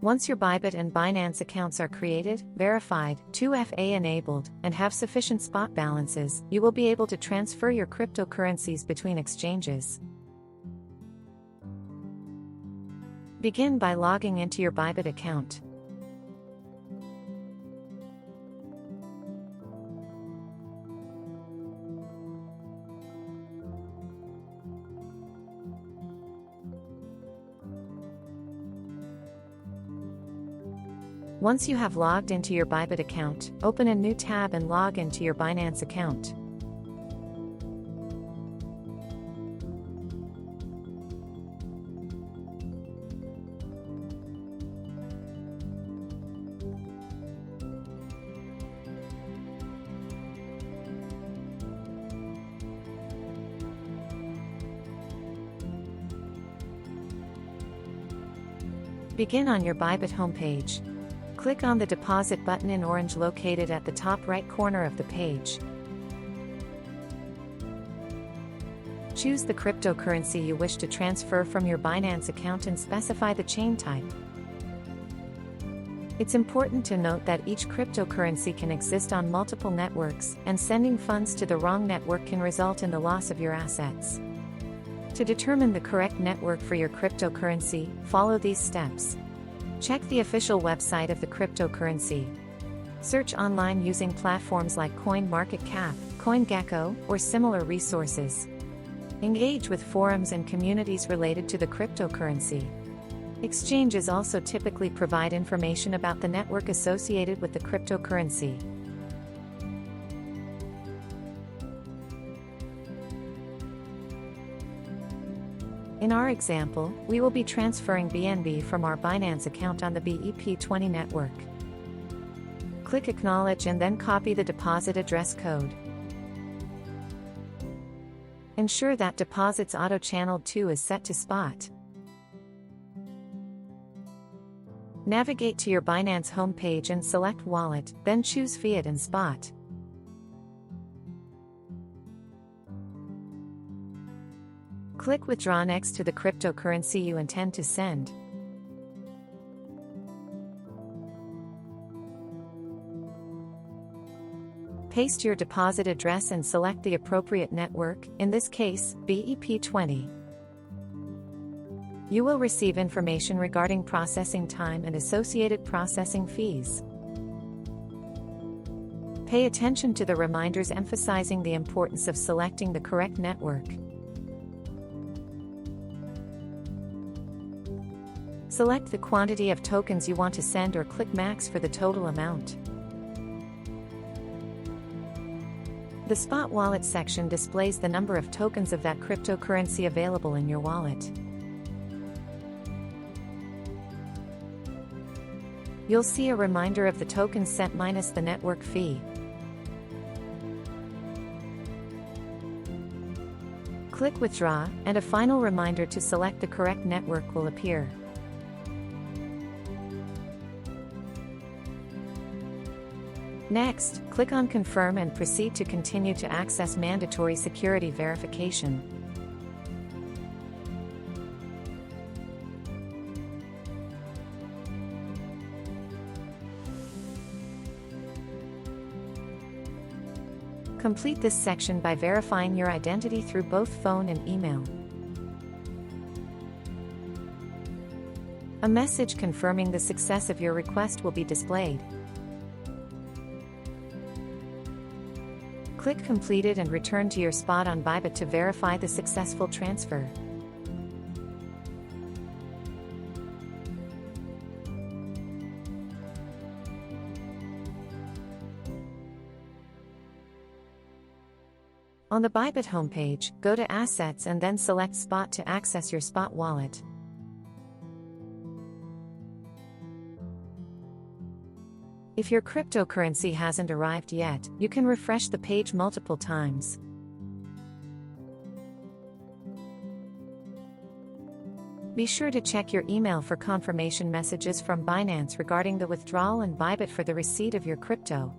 Once your Bybit and Binance accounts are created, verified, 2FA enabled, and have sufficient spot balances, you will be able to transfer your cryptocurrencies between exchanges. Begin by logging into your Bybit account. Once you have logged into your Bybit account, open a new tab and log into your Binance account. Begin on your Bybit homepage. Click on the Deposit button in orange located at the top right corner of the page. Choose the cryptocurrency you wish to transfer from your Binance account and specify the chain type. It's important to note that each cryptocurrency can exist on multiple networks, and sending funds to the wrong network can result in the loss of your assets. To determine the correct network for your cryptocurrency, follow these steps. Check the official website of the cryptocurrency. Search online using platforms like CoinMarketCap, CoinGecko, or similar resources. Engage with forums and communities related to the cryptocurrency. Exchanges also typically provide information about the network associated with the cryptocurrency. In our example, we will be transferring BNB from our Binance account on the BEP20 network. Click Acknowledge and then copy the deposit address code. Ensure that Deposits Auto Channel 2 is set to Spot. Navigate to your Binance homepage and select Wallet, then choose Fiat and Spot. Click Withdraw next to the cryptocurrency you intend to send. Paste your deposit address and select the appropriate network, in this case, BEP20. You will receive information regarding processing time and associated processing fees. Pay attention to the reminders emphasizing the importance of selecting the correct network. Select the quantity of tokens you want to send or click Max for the total amount. The Spot Wallet section displays the number of tokens of that cryptocurrency available in your wallet. You'll see a reminder of the tokens sent minus the network fee. Click Withdraw, and a final reminder to select the correct network will appear. Next, click on Confirm and proceed to continue to access mandatory security verification. Complete this section by verifying your identity through both phone and email. A message confirming the success of your request will be displayed. Click Completed and return to your spot on Bybit to verify the successful transfer. On the Bybit homepage, go to Assets and then select Spot to access your Spot wallet. If your cryptocurrency hasn't arrived yet, you can refresh the page multiple times. Be sure to check your email for confirmation messages from Binance regarding the withdrawal and Bybit for the receipt of your crypto.